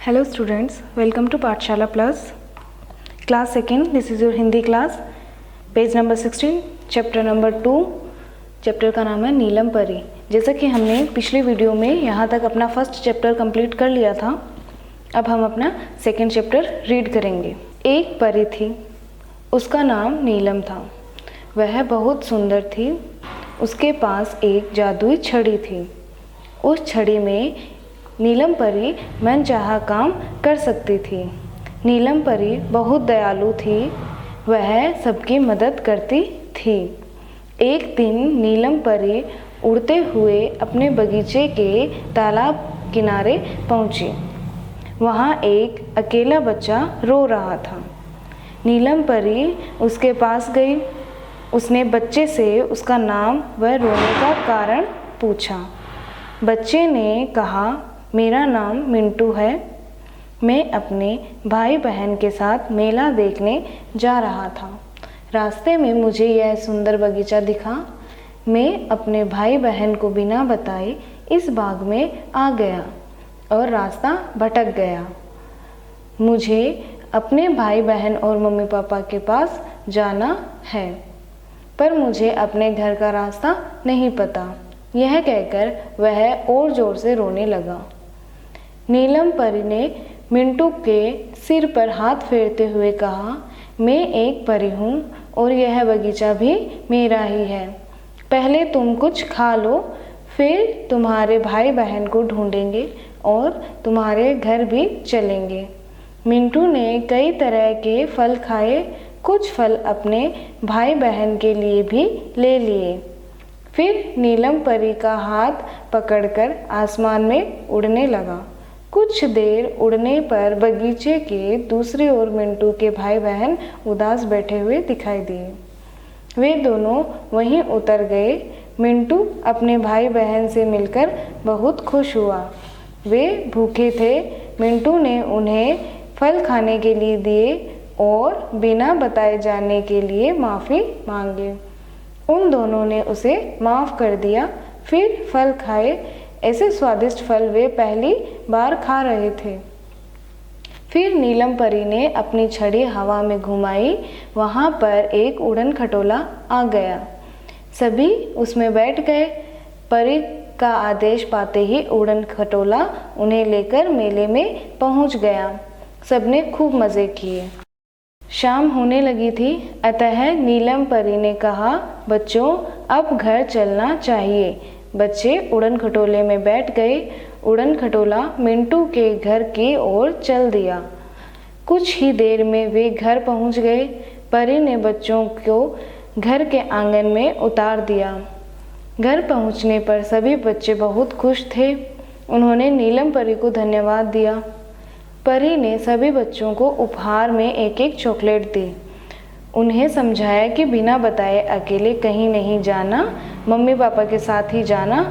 Hello students, welcome to Pathshala Plus. Class 2nd, this is your Hindi class. Page number 16, chapter number 2. Chapter का नाम है नीलम परी. जैसा कि हमने पिछले वीडियो में यहाँ तक अपना फर्स्ट चैप्टर कंप्लीट कर लिया था, अब हम अपना सेकंड चैप्टर रीड करेंगे. एक परी थी, उसका नाम नीलम था. वह बहुत सुंदर थी. उसके पास एक जादुई छड़ी थी. उस छड़ी में नीलम परी मनचाहा काम कर सकती थी. नीलम परी बहुत दयालु थी. वह सबकी मदद करती थी. एक दिन नीलम परी उड़ते हुए अपने बगीचे के तालाब किनारे पहुंची. वहां एक अकेला बच्चा रो रहा था. नीलम परी उसके पास गई. उसने बच्चे से उसका नाम व रोने का कारण पूछा. बच्चे ने कहा, मेरा नाम मिंटू है. मैं अपने भाई बहन के साथ मेला देखने जा रहा था. रास्ते में मुझे यह सुंदर बगीचा दिखा. मैं अपने भाई बहन को बिना बताए इस बाग में आ गया और रास्ता भटक गया. मुझे अपने भाई बहन और मम्मी पापा के पास जाना है, पर मुझे अपने घर का रास्ता नहीं पता. यह कहकर वह और जोर से रोने लगा. नीलम परी ने मिंटू के सिर पर हाथ फेरते हुए कहा, मैं एक परी हूँ और यह बगीचा भी मेरा ही है. पहले तुम कुछ खा लो, फिर तुम्हारे भाई बहन को ढूंढेंगे और तुम्हारे घर भी चलेंगे. मिंटू ने कई तरह के फल खाए. कुछ फल अपने भाई बहन के लिए भी ले लिए. फिर नीलम परी का हाथ पकड़कर आसमान में उड़ने लगा. कुछ देर उड़ने पर बगीचे के दूसरी ओर मिंटू के भाई बहन उदास बैठे हुए दिखाई दिए. वे दोनों वहीं उतर गए. मिंटू अपने भाई बहन से मिलकर बहुत खुश हुआ. वे भूखे थे. मिंटू ने उन्हें फल खाने के लिए दिए और बिना बताए जाने के लिए माफ़ी मांगी. उन दोनों ने उसे माफ़ कर दिया. फिर फल खाए. ऐसे स्वादिष्ट फल वे पहली बार खा रहे थे. फिर नीलम परी ने अपनी छड़ी हवा में घुमाई. वहाँ पर एक उड़न खटोला आ गया. सभी उसमें बैठ गए. परी का आदेश पाते ही उड़न खटोला उन्हें लेकर मेले में पहुँच गया. सबने खूब मज़े किए. शाम होने लगी थी, अतः नीलम परी ने कहा, बच्चों अब घर चलना चाहिए. बच्चे उड़न खटोले में बैठ गए. उड़न खटोला मिंटू के घर की ओर चल दिया. कुछ ही देर में वे घर पहुंच गए. परी ने बच्चों को घर के आंगन में उतार दिया. घर पहुंचने पर सभी बच्चे बहुत खुश थे. उन्होंने नीलम परी को धन्यवाद दिया. परी ने सभी बच्चों को उपहार में एक एक चॉकलेट दी. उन्हें समझाया कि बिना बताए अकेले कहीं नहीं जाना, मम्मी पापा के साथ ही जाना.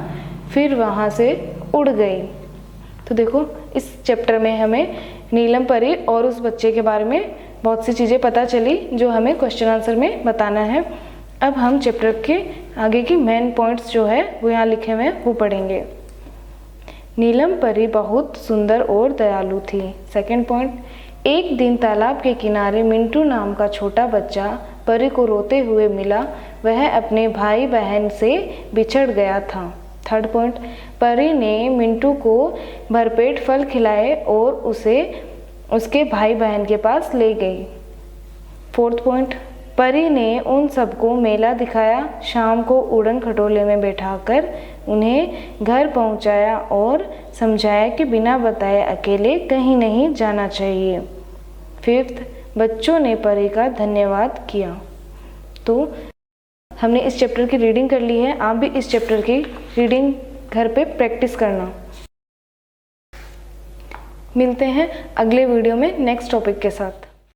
फिर वहाँ से उड़ गई. तो देखो, इस चैप्टर में हमें नीलम परी और उस बच्चे के बारे में बहुत सी चीज़ें पता चली जो हमें क्वेश्चन आंसर में बताना है. अब हम चैप्टर के आगे की मेन पॉइंट्स जो है वो यहाँ लिखे हुए हैं वो पढ़ेंगे. नीलम परी बहुत सुंदर और दयालु थी. सेकंड पॉइंट, एक दिन तालाब के किनारे मिंटू नाम का छोटा बच्चा परी को रोते हुए मिला. वह अपने भाई बहन से बिछड़ गया था. थर्ड पॉइंट, परी ने मिंटू को भरपेट फल खिलाए और उसे उसके भाई बहन के पास ले गई. फोर्थ पॉइंट, परी ने उन सबको मेला दिखाया. शाम को उड़न खटोले में बैठाकर उन्हें घर पहुंचाया और समझाया कि बिना बताए अकेले कहीं नहीं जाना चाहिए. फिफ्थ, बच्चों ने परी का धन्यवाद किया. तो हमने इस चैप्टर की रीडिंग कर ली है. आप भी इस चैप्टर की रीडिंग घर पे प्रैक्टिस करना. मिलते हैं अगले वीडियो में नेक्स्ट टॉपिक के साथ.